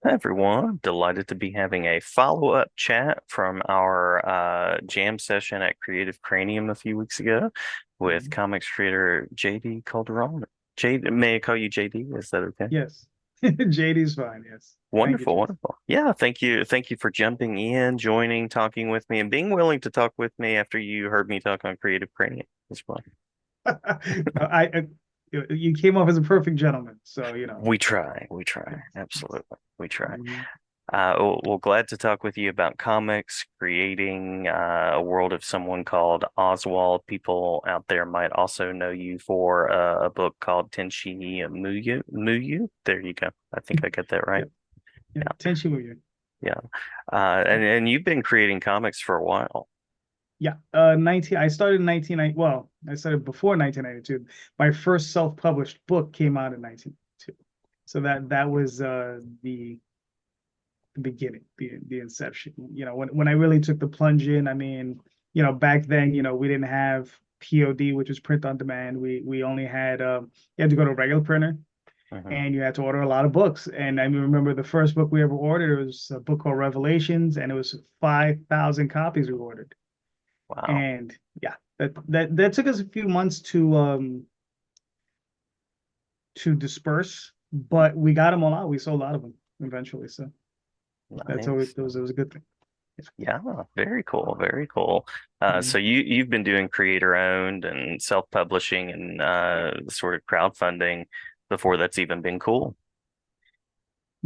Hi, everyone. Delighted to be having a follow-up chat from our jam session at Creative Cranium a few weeks ago with Mhm. comics creator JD Calderon. May I call you JD? Is that okay? Yes. JD's fine. Yes. Thank you, Wonderful, Jason. wonderful. Yeah, thank you. Thank you for jumping in, joining, talking with me, and being willing to talk with me after you heard me talk on Creative Cranium as well. I you came off as a perfect gentleman, so We try, absolutely. We try. Mhm. Well, glad to talk with you about comics, creating a world of someone called Oswald. People out there might also know you for a book called Tenchi Muyu. Muyu? There you go. I think I got that right. Yeah, yeah. Yeah, Tension with you. yeah. And you've been creating comics for a while. Yeah. 19 I started in 1990. Well, I started before 1992. My first self-published book came out in 1992. So that was the beginning, the inception. When I really took the plunge in, I mean, back then, we didn't have POD, which was print on demand. We only had you had to go to a regular printer Hmm. and you had to order a lot of books. And I remember the first book we ever ordered was a book called Revelations, and it was 5,000 copies we ordered. Wow. And yeah, that took us a few months to disperse, but we got them all out. We sold a lot of them eventually, so that's always Nice. it was a good thing. Yeah, very cool, very cool. So Mhm. you've been doing creator owned and self-publishing and sort of crowdfunding before that's even been cool.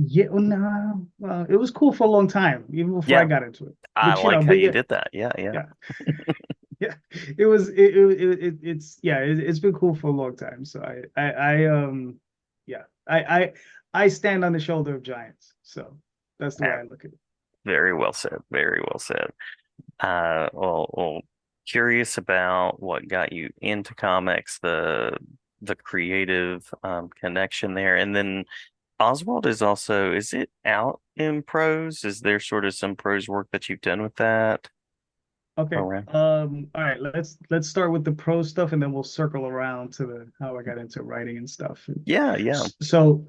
Yeah, well, no, it was cool for a long time, even before I Yeah, got into it. I But like how but you yeah, did that. Yeah, yeah. yeah, yeah. It's been cool for a long time. So yeah, I stand on the shoulder of giants. So that's the way Ah, I look at it. very well said. Very well said. Well, curious about what got you into comics, the creative connection there, and then Oswald is also, is it out in prose? Is there sort of some prose work that you've done with that Okay. around? All right. Let's start with the pro stuff, and then we'll circle around to the how I got into writing and stuff. Yeah, yeah. So,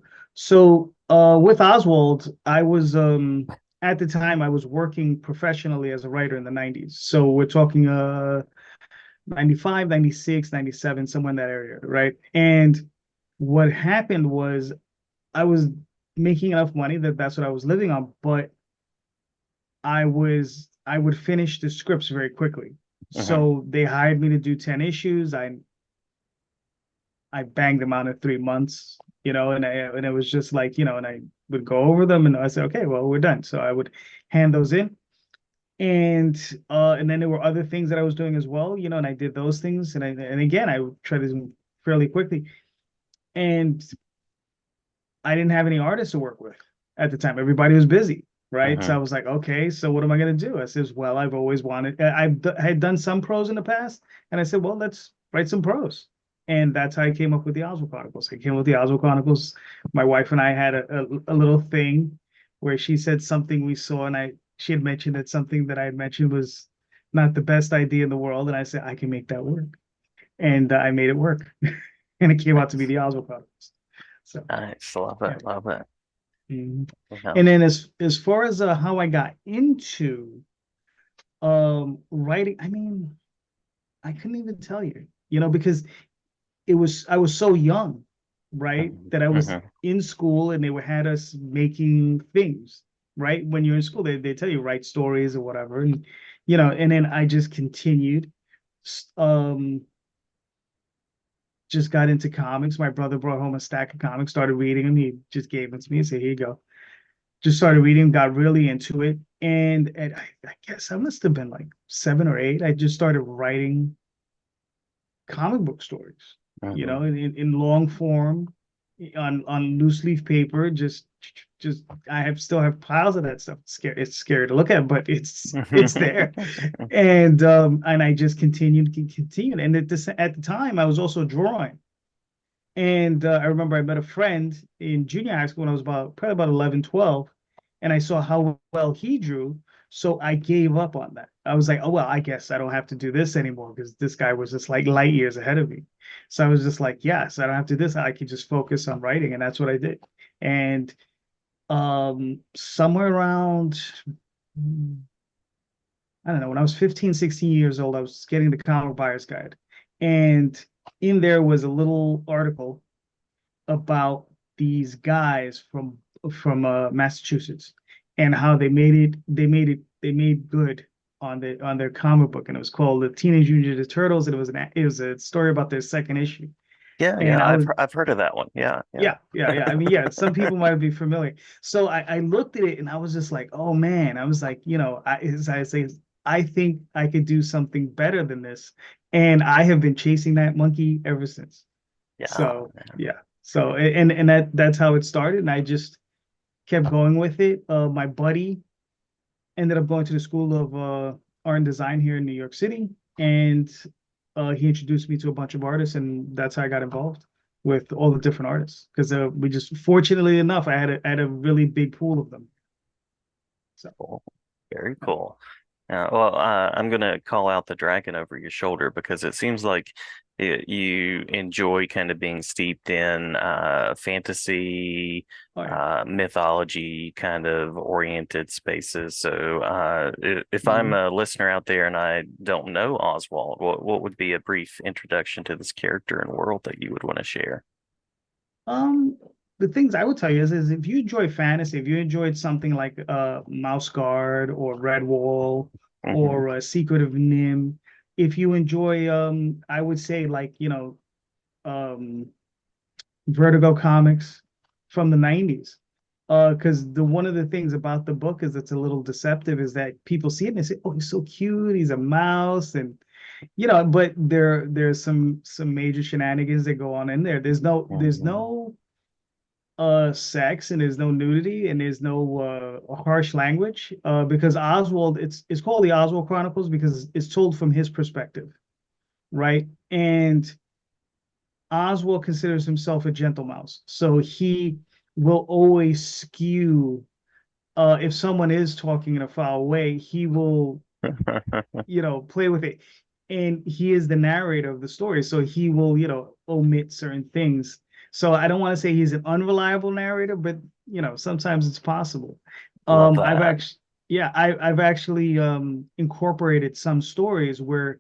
with Oswald, I was at the time I was working professionally as a writer in the 90s. So we're talking 95, 96, 97, somewhere in that area, right? And what happened was I was making enough money that that's what I was living on, but I would finish the scripts very quickly. Hmm. So they hired me to do 10 issues. I banged them out in 3 months, and it was just like, and I would go over them and I said, okay, well, we're done. So I would hand those in. And then there were other things that I was doing as well, and I did those things. And again, I tried to do them fairly quickly. And I didn't have any artists to work with at the time. Everybody was busy, right? So I Hmm. was like, okay, so what am I going to do? I says, well, I've always wanted, I had done some prose in the past, and I said, well, let's write some prose. And that's how I came up with the Oswald Chronicles. I came up with the Oswald Chronicles. My wife and I had a little thing where she said something we saw, and she had mentioned that something that I had mentioned was not the best idea in the world, and I said I can make that work, and I made it work, and it came out to be Nice. the Oswald Chronicles. So Nice. Love yeah. it. Love it. Mhm. Yeah. And then as far as how I got into writing, I mean, I couldn't even tell you, because I was so young, right? Hmm. That I was Hmm. in school and they were had us making things, right? When you're in school, they tell you write stories or whatever. And and then I just continued. Um just got into comics. My brother brought home a stack of comics, started reading them. He just gave them to me and said, here you go. Just started reading, got really into it. And I guess I must have been like 7 or 8. I just started writing comic book stories, Hmm. in long form, on loose leaf paper. Just I have still have piles of that stuff. It's scary to look at, but it's there. And I just continued. And at the time, I was also drawing. And I remember I met a friend in junior high school when I was probably about 11, 12, and I saw how well he drew. So I gave up on that. I was like, oh, well, I guess I don't have to do this anymore because this guy was just like light years ahead of me. So I was just like, yes, I don't have to do this. I can just focus on writing. And that's what I did. And Somewhere around, I don't know, when I was 15, 16 years old, I was getting the comic buyer's guide. And in there was a little article about these guys from Massachusetts and how they made good on their comic book, and it was called the Teenage Mutant Ninja Turtles, and it was a story about their second issue. Yeah, And yeah, I was I've heard of that one. Yeah, yeah. yeah. I mean, yeah, some people might be familiar. So I looked at it and I was just like, oh man, I was like, as I say, I think I could do something better than this. And I have been chasing that monkey ever since. Yeah, So yeah. So and that's how it started. And I just kept going with it. My buddy ended up going to the School of Art and Design here in New York City, and he introduced me to a bunch of artists, and that's how I got involved with all the different artists. Because we just, fortunately enough, I had a really big pool of them. So cool. Very yeah. cool. I'm gonna call out the dragon over your shoulder because it seems like you enjoy kind of being steeped in fantasy, Oh yeah. mythology kind of oriented spaces. So, if I'm Mhm. a listener out there and I don't know Oswald, what would be a brief introduction to this character and world that you would want to share? Um, the things I would tell you is if you enjoy fantasy, if you enjoyed something like Mouse Guard or Redwall Hmm. or Secret of Nim, if you enjoy I would say like, um Vertigo comics from the 90s. Because the one of the things about the book is it's a little deceptive is that people see it and they say, "Oh, he's so cute, he's a mouse," and but there's some major shenanigans that go on in there. There's Hmm. no sex, and there's no nudity, and there's no harsh language because Oswald, it's called the Oswald Chronicles because it's told from his perspective, right? And Oswald considers himself a gentle mouse, so he will always skew. If someone is talking in a foul way, he will, play with it. And he is the narrator of the story, so he will, omit certain things. So I don't want to say he's an unreliable narrator, but sometimes it's possible. Love I've that. actually, yeah, I've actually incorporated some stories where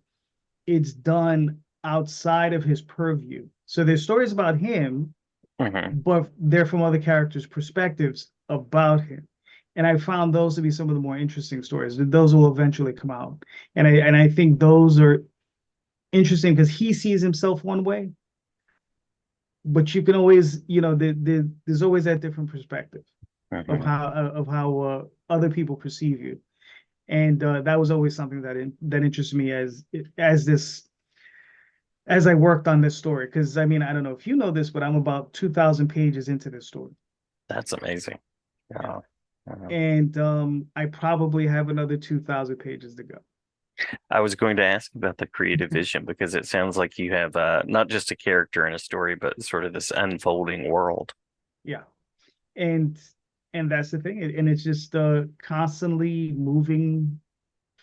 it's done outside of his purview. So there's stories about him, Hmm. but they're from other characters' perspectives about him. And I found those to be some of the more interesting stories. Those will eventually come out. And I think those are interesting because he sees himself one way, but you can always, there's always that different perspective Hmm. of how other people perceive you. And that was always something that interests me as I worked on this story. Because I mean, I don't know if you know this, but I'm about 2,000 pages into this story. That's amazing. Yeah. Yeah. Uh, And I probably have another 2,000 pages to go. I was going to ask about the creative vision because it sounds like you have not just a character in a story, but sort of this unfolding world. Yeah. And that's the thing. And it's just constantly moving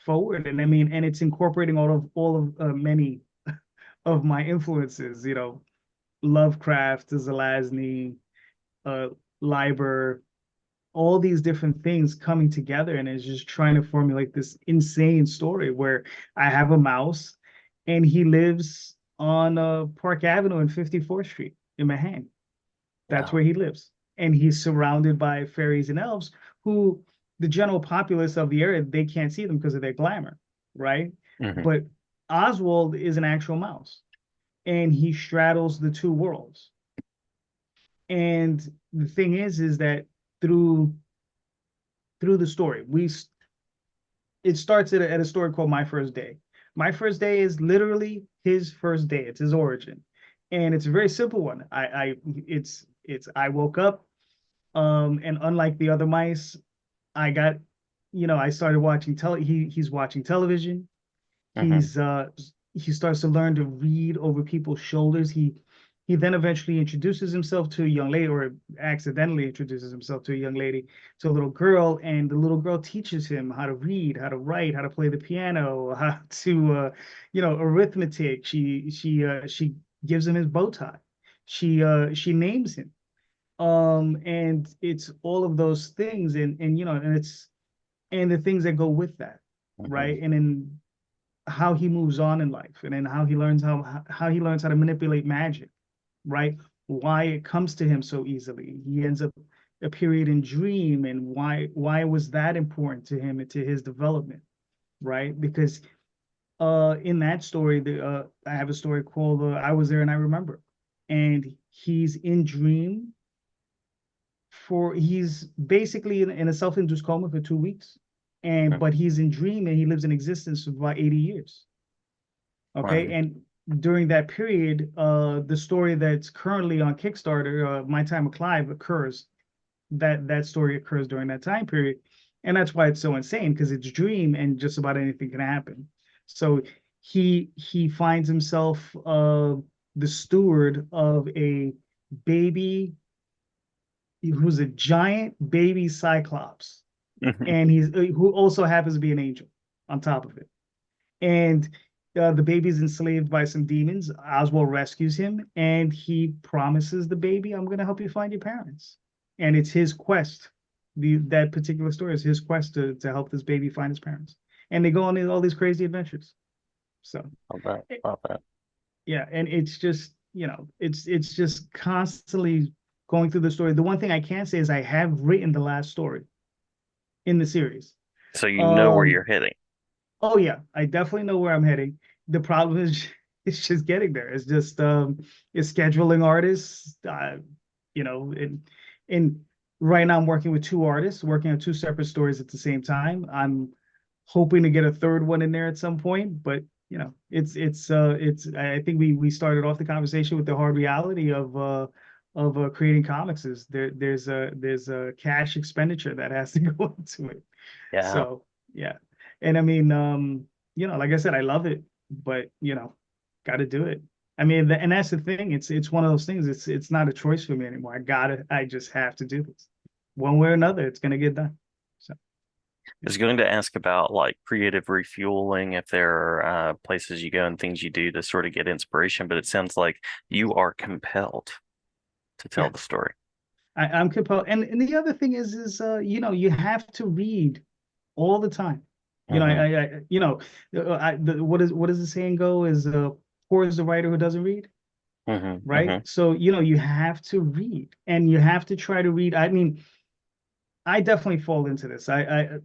forward. And I mean, and it's incorporating all of many of my influences, Lovecraft, Zelazny, uh, Liber, all these different things coming together, and it's just trying to formulate this insane story where I have a mouse and he lives on Park Avenue and 54th Street in Manhattan. That's Yeah. where he lives. And he's surrounded by fairies and elves who the general populace of the area, they can't see them because of their glamour, right? Hmm. But Oswald is an actual mouse and he straddles the two worlds. And the thing is that through the story, it starts at a story called My First Day. My First Day is literally his first day. It's his origin, and it's a very simple one. I woke up, and unlike the other mice, I got, I started watching he's watching television. Hmm. He's he starts to learn to read over people's shoulders. He then eventually introduces himself to a young lady, or accidentally introduces himself to a young lady, to a little girl, and the little girl teaches him how to read, how to write, how to play the piano, how to arithmetic. She gives him his bow tie. She names him. And it's all of those things, and and it's and the things that go with that, Hmm. right? And then how he moves on in life, and then how he learns how to manipulate magic, right? Why it comes to him so easily. He ends up a period in dream, and why was that important to him and to his development, right? Because in that story, the I have a story called I Was There and I Remember. And he's in dream he's basically in a self-induced coma for 2 weeks. And but he's in dream and he lives in existence for about 80 years. Okay. Wow. And during that period, the story that's currently on Kickstarter, My Time with Clive, occurs. That story occurs during that time period. And that's why it's so insane, because it's dream and just about anything can happen. So he finds himself the steward of a baby who's a giant baby cyclops, and he's who also happens to be an angel on top of it. And the baby's enslaved by some demons. Oswald rescues him, and he promises the baby, "I'm going to help you find your parents." And it's his quest. That particular story is his quest to help this baby find his parents. And they go on all these crazy adventures. So Love that. Love that. yeah, and it's just, it's just constantly going through the story. The one thing I can say is I have written the last story in the series. So you know where Um, you're heading. oh yeah, I definitely know where I'm heading. The problem is it's just getting there. It's scheduling artists, and right now I'm working with two artists, working on two separate stories at the same time. I'm hoping to get a third one in there at some point, but it's I think we started off the conversation with the hard reality of creating comics is there's a cash expenditure that has to go into it. Yeah. So yeah. And I mean, like I said, I love it, but got to do it. I mean, and that's the thing. It's one of those things. It's not a choice for me anymore. I just have to do this. One way or another, it's gonna get done. So I yeah. was going to ask about like creative refueling, if there are places you go and things you do to sort of get inspiration, but it sounds like you are compelled to tell Yeah, the story. I'm compelled. And the other thing is you have to read all the time. Hmm. What does the saying go? Is poor is the writer who doesn't read, Hmm. right? Hmm. So you have to read, and you have to try to read. I mean, I definitely fall into this. I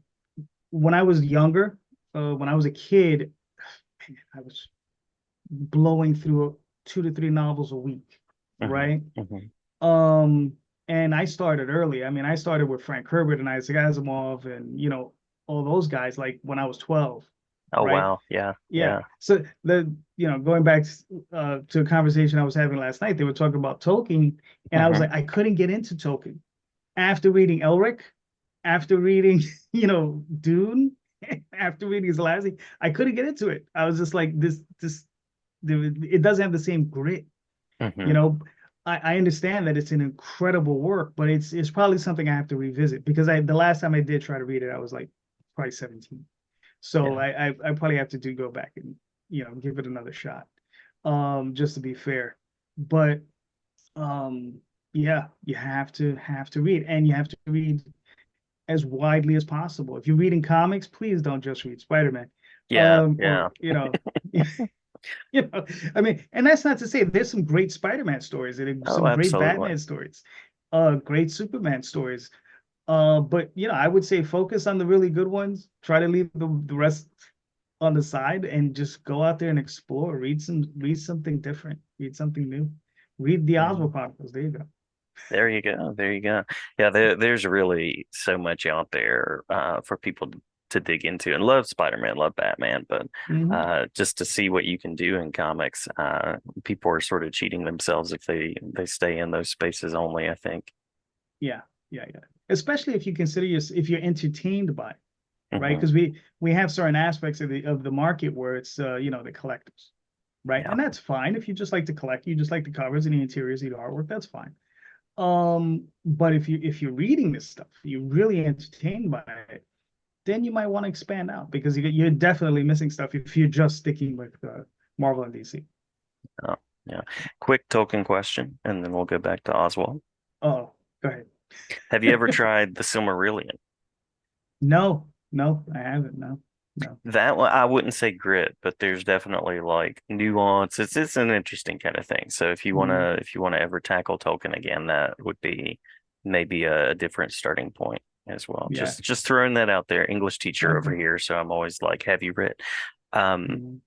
when I was younger, when I was a kid, I was blowing through 2 to 3 novels a week, Hmm. right? Hmm. Um, and I started early. I mean, I started with Frank Herbert and Isaac Asimov and all those guys like when I was 12, Oh, right? wow. Yeah. Yeah. Yeah. So going back to a conversation I was having last night, they were talking about Tolkien, and I was Hmm. like, I couldn't get into Tolkien after reading Elric, after reading, Dune, after reading his last thing. I couldn't get into it. I was just like, it doesn't have the same grit, you Hmm. know. I understand that it's an incredible work, but it's probably something I have to revisit because the last time I did try to read it, I was like probably 17. So Yeah. I probably have to go back and give it another shot, just to be fair. But um, yeah, you have to read, and you have to read as widely as possible. If you're reading comics, please don't just read Spider-Man, Yeah. or Yeah. I mean, and that's not to say there's some great Spider-Man stories and Oh, some great absolutely. Batman stories, great Superman stories. But I would say focus on the really good ones. Try to leave the rest on the side and just go out there and explore. Read something different. Read something new. Read the Yeah. Oswald Chronicles. There you go. There you go. There you go. Yeah, there's really so much out there for people to dig into and love Spider-Man, love Batman, but Hmm. just to see what you can do in comics, people are sort of cheating themselves if they stay in those spaces only, I think. Yeah, yeah, yeah. Especially if you consider if you're entertained by it, right? Hmm. Because we have certain aspects of the market where it's the collectors, right? Yeah. And that's fine if you just like to collect, you just like the covers and the interiors, the artwork, that's fine. But if you're reading this stuff, you're really entertained by it, then you might want to expand out because you're definitely missing stuff if you're just sticking with Marvel and DC. Oh, yeah. Quick token question, and then we'll go back to Oswald. Oh. Go ahead. Have you ever tried the Silmarillion? No, no, I haven't. No, no. That one, I wouldn't say grit, but there's definitely like nuance. It's an interesting kind of thing. So Mm, if you wanna ever tackle Tolkien again, that would be maybe a different starting point as well. yeah. Just throwing that out there. English teacher over Okay. here, so I'm always like, have you read? Um, Mm,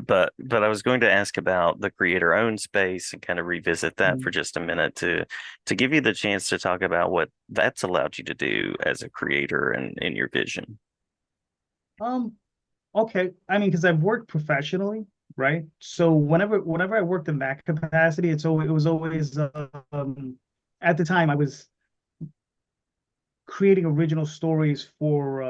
but I was going to ask about the creator owned space and kind of revisit that for mm. just a minute to give you the chance to talk about what that's allowed you to do as a creator and in your vision. Um, okay. I mean, because I've worked professionally, right? So whenever I worked in that capacity, it was always at the time I was creating original stories for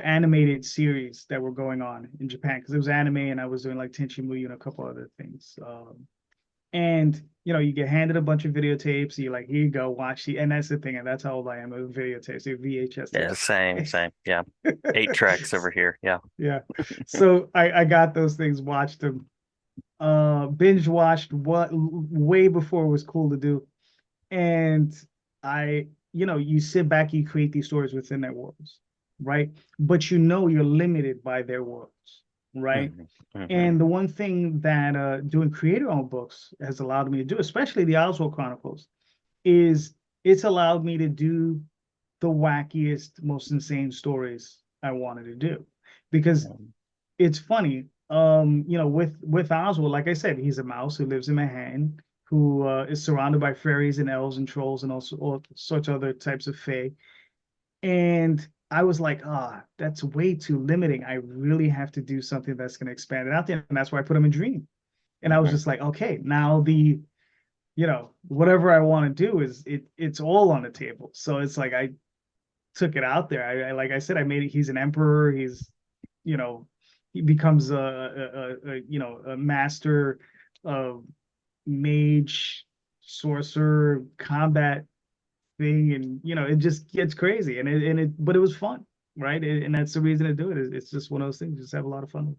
animated series that were going on in Japan because it was anime and I was doing like Tenchi Muyo and a couple other things. And you get handed a bunch of videotapes. You're like, here you go, watch the. And that's the thing, and that's how old I am with videotapes, with VHS Yeah, same. Yeah. 8 tracks over here. Yeah. Yeah. So I got those things, watched them, binge watched what way before it was cool to do. And you sit back, you create these stories within their worlds, right? But you're limited by their worlds, right? Hmm. Hmm. And the one thing that doing creator-owned books has allowed me to do, especially the Oswald Chronicles, is it's allowed me to do the wackiest, most insane stories I wanted to do. Because it's funny, with Oswald, like I said, he's a mouse who lives in Manhattan, who is surrounded by fairies and elves and trolls and also all sorts of other types of fae. And I was like, that's way too limiting. I really have to do something that's going to expand it out there. And that's why I put him in Dream. And I was Hmm. just like, okay, now whatever I want to do it's all on the table. So it's like I took it out there. I like I said, I made it. He's an emperor. You know, he becomes a master of mage, sorcerer, combat thing, and it just gets crazy. But it was fun, right? And that's the reason to do it. It's just one of those things. Just have a lot of fun.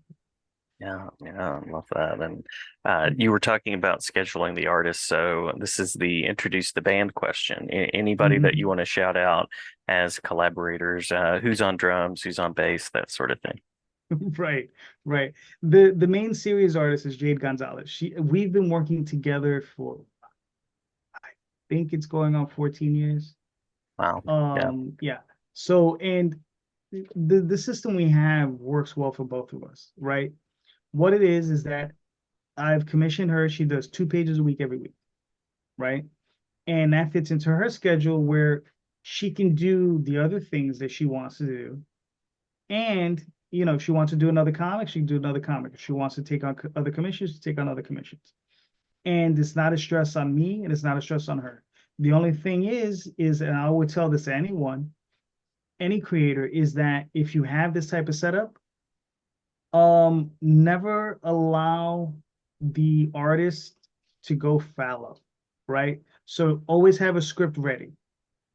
Yeah, I love that. And Mm-hmm. you were talking about scheduling the artist. So this is the introduce the band question. Anybody that you Mm-hmm. want to shout out as collaborators, who's on drums, who's on bass, that sort of thing. Right, right. The main series artist is Jade Gonzalez. We've been working together for I think it's going on 14 years. Wow. Yeah. Yeah. So, and the system we have works well for both of us, right? What it is that I've commissioned her. She does 2 pages a week every week, right? And that fits into her schedule where she can do the other things that she wants to do. And, if she wants to do another comic, she can do another comic. If she wants to take on other commissions, take on other commissions. And it's not a stress on me and it's not a stress on her. The only thing and I would tell this to anyone, any creator, is that if you have this type of setup, never allow the artist to go fallow, right? So always have a script ready.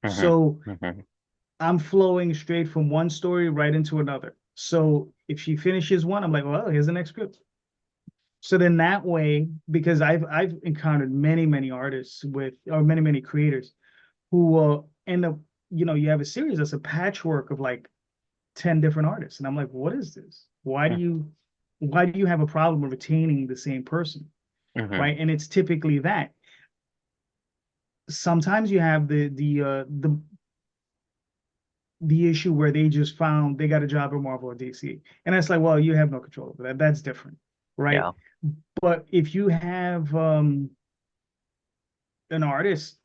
Hmm. So Hmm. I'm flowing straight from one story right into another. So if she finishes one, I'm like, well, here's the next script. So then that way, because I've encountered many artists or many creators who will end up, you have a series that's a patchwork of like 10 different artists. And I'm like, what is this? Why do you have a problem with retaining the same person? Hmm. Right. And it's typically that. Sometimes you have the issue where they just found they got a job at Marvel or DC. And it's like, well, you have no control over that. That's different. Right. Yeah. But if you have an artist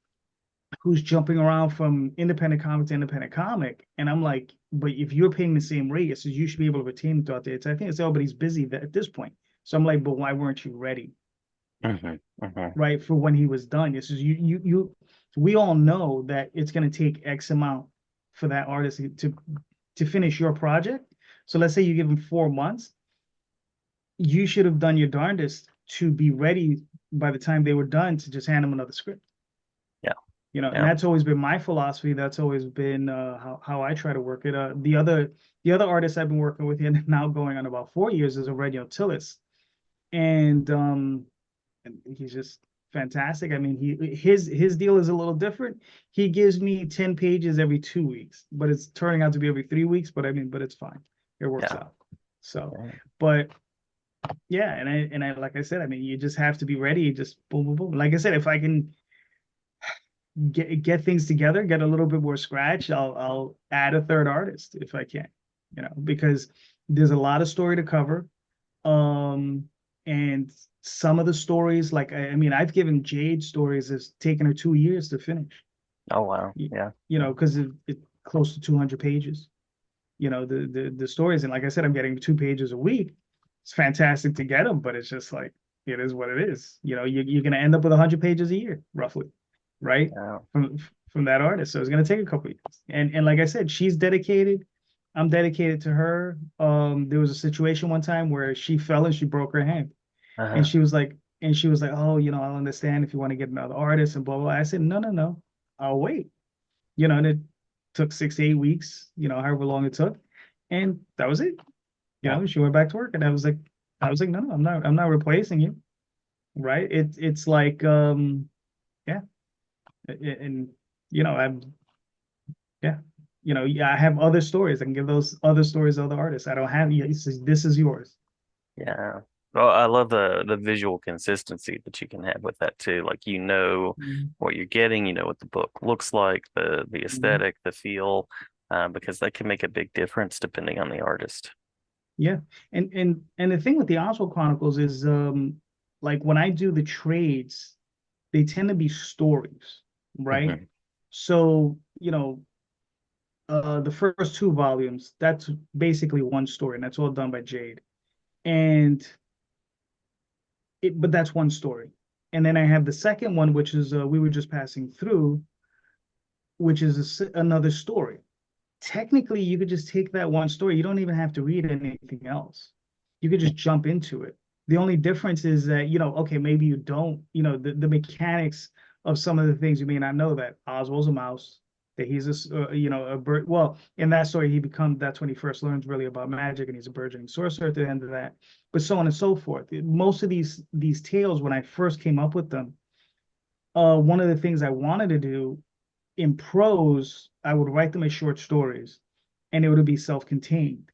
who's jumping around from independent comic to independent comic, and I'm like, but if you're paying the same rate, it says you should be able to retain it throughout the. I think it's everybody's busy at this point. So I'm like, but why weren't you ready, Hmm. Hmm. right, for when he was done? It says you. We all know that it's going to take X amount for that artist to finish your project. So let's say you give him 4 months, you should have done your darndest to be ready by the time they were done to just hand them another script. Yeah. And Yeah. that's always been my philosophy. That's always been how I try to work it. The other artist I've been working with here now going on about 4 years is Aurelio Tillis, and he's just fantastic. I mean, his deal is a little different. He gives me 10 pages every 2 weeks, but it's turning out to be every 3 weeks. But I mean, but it's fine. It works Yeah. out. So, Yeah. but yeah, and I like I said, I mean, you just have to be ready. Just boom, boom, boom. Like I said, if I can get things together, get a little bit more scratch, I'll add a third artist if I can, because there's a lot of story to cover. Um, and some of the stories, like I mean, I've given Jade stories that's taken her 2 years to finish. Oh wow. You, Yeah. because it close to 200 pages. The stories, and like I said, I'm getting 2 pages a week. It's fantastic to get them, but it's just like it is what it is. You're gonna end up with 100 pages a year, roughly, right? Yeah. From that artist. So it's gonna take a couple years. And like I said, she's dedicated. I'm dedicated to her. There was a situation one time where she fell and she broke her hand, and Uh-huh. she was like, oh, I'll understand if you want to get another artist and blah blah. I said, no, no, no, I'll wait. And it took 6 to 8 weeks, however long it took, and that was it. Yeah. She went back to work, and I was like, no, no, I'm not replacing you, right? It's like, yeah, and I'm, yeah, yeah, I have other stories. I can give those other stories to other artists. I don't have you. This is yours. Yeah. Well, I love the visual consistency that you can have with that too. Like Mhm. what you're getting, what the book looks like, the Mhm. aesthetic, the feel, because that can make a big difference depending on the artist. Yeah, and the thing with the Oswald Chronicles is, like when I do the trades, they tend to be stories, right? Hmm. So, the first two volumes, that's basically one story, and that's all done by Jade. And but that's one story. And then I have the second one, which is, we were just passing through, which is another story. Technically, you could just take that one story. You don't even have to read anything else. You could just jump into it. The only difference is that, okay, maybe you don't, the mechanics of some of the things you may not know, that Oswald's a mouse, that he's a bird. Well, in that story, that's when he first learns really about magic, and he's a burgeoning sorcerer at the end of that, but so on and so forth. Most of these tales, when I first came up with them, one of the things I wanted to do in prose, I would write them as short stories, and it would be self-contained.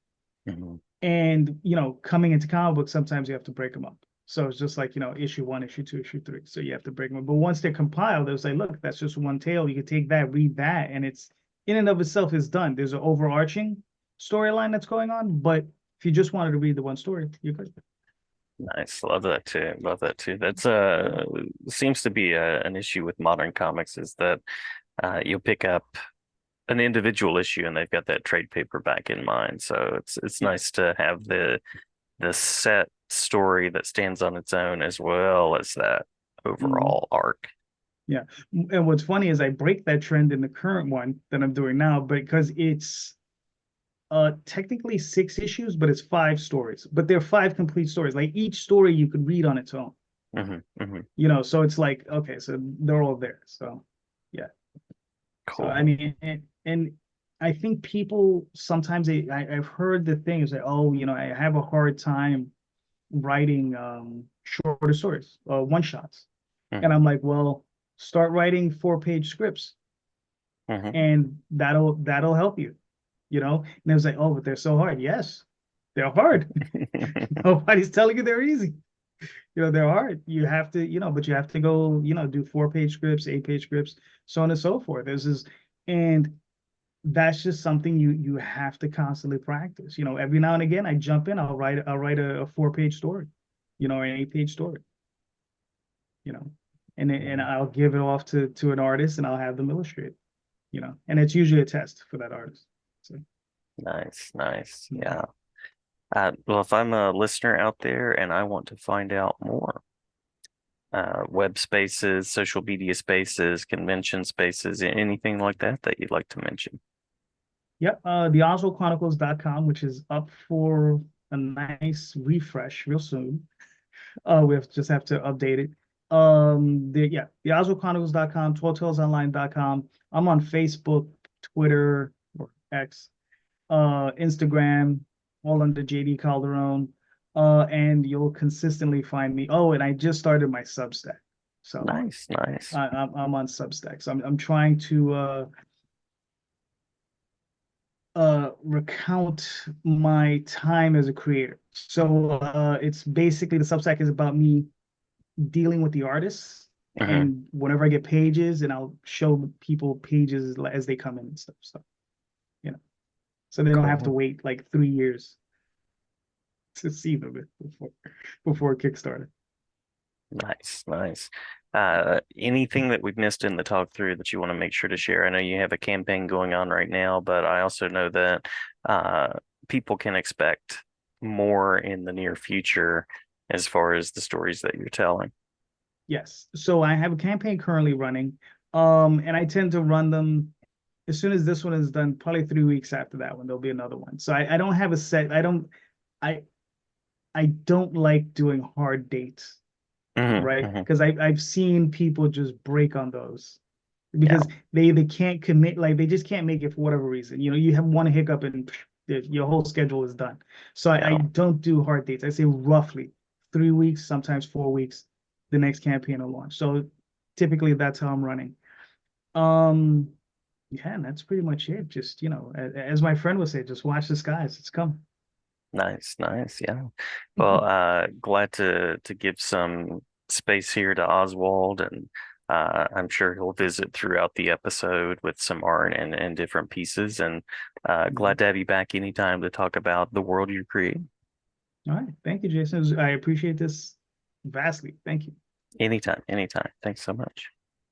Hmm. And coming into comic books, sometimes you have to break them up. So it's just like, issue one, issue two, issue three. So you have to break them up. But once they're compiled, they'll say, look, that's just one tale. You can take that, read that, and it's in and of itself is done. There's an overarching storyline that's going on, but if you just wanted to read the one story, you're good. Nice. Love that too. Love that too. That's seems to be an issue with modern comics is that you'll pick up an individual issue and they've got that trade paperback in mind. So it's Yeah. nice to have the set story that stands on its own as well as that Mhm. overall arc. Yeah. And what's funny is I break that trend in the current one that I'm doing now, because it's technically 6 issues, but it's 5 stories. But they're 5 complete stories. Like each story you could read on its own. Hmm. Hmm. So it's like, okay, so they're all there. So yeah. So I Cool. mean, and I think people sometimes I've heard the thing is that, oh, I have a hard time writing shorter stories, one shots. And Hmm. I'm like, well, start writing 4-page scripts, Hmm. and that'll help you. And it was like, oh, but they're so hard. Yes, they're hard. Nobody's telling you they're easy. They're hard. You have to, but you have to go, do 4-page scripts, 8-page scripts, so on and so forth. And that's just something you have to constantly practice. Every now and again, I jump in, I'll write a 4-page story, or an 8-page story, you know, and I'll give it off to an artist, and I'll have them illustrate, and it's usually a test for that artist. So, Nice, nice. mhm. Yeah. Well, if I'm a listener out there and I want to find out more, web spaces, social media spaces, convention spaces, anything like that that you'd like to mention. Yep, the OswaldChronicles.com, which is up for a nice refresh real soon. Just have to update it. The OswaldChronicles.com, telltalesonline.com. I'm on Facebook, Twitter, or X, Instagram, all under JD Calderon. And you'll consistently find me. Oh, and I just started my Substack. So Nice, nice. I'm on Substack. So I'm trying to recount my time as a creator. So it's basically the Substack is about me dealing with the artists, Hmm. and whenever I get pages, and I'll show people pages as they come in and stuff. So you know, so they don't have to Cool. wait like 3 years to see them before Kickstarter. Nice, nice. Anything that we've missed in the talk through that you want to make sure to share? I know you have a campaign going on right now, but I also know that uh, people can expect more in the near future as far as the stories that you're telling. Yes. So I have a campaign currently running, and I tend to run them as soon as this one is done. Probably 3 weeks after that one, there'll be another one. So I don't have a set. I I don't like doing hard dates, Hmm. right? Hmm. Because I've seen people just break on those Yeah, because they can't commit, like they just can't make it for whatever reason. You know, you have one hiccup and your whole schedule is done. So I yeah, don't do hard dates. I say roughly 3 weeks, sometimes 4 weeks, the next campaign will launch. So typically that's how I'm running. Um, yeah, and that's pretty much it. Just, as my friend would say, just watch the skies. It's coming. nice, nice. Yeah. Well, glad to give some space here to Oswald, and I'm sure he'll visit throughout the episode with some art and different pieces. And glad Mhm. to have you back anytime to talk about the world you create. All right. Thank you, Jason. I appreciate this vastly. Thank you. Anytime, anytime. Thanks so much.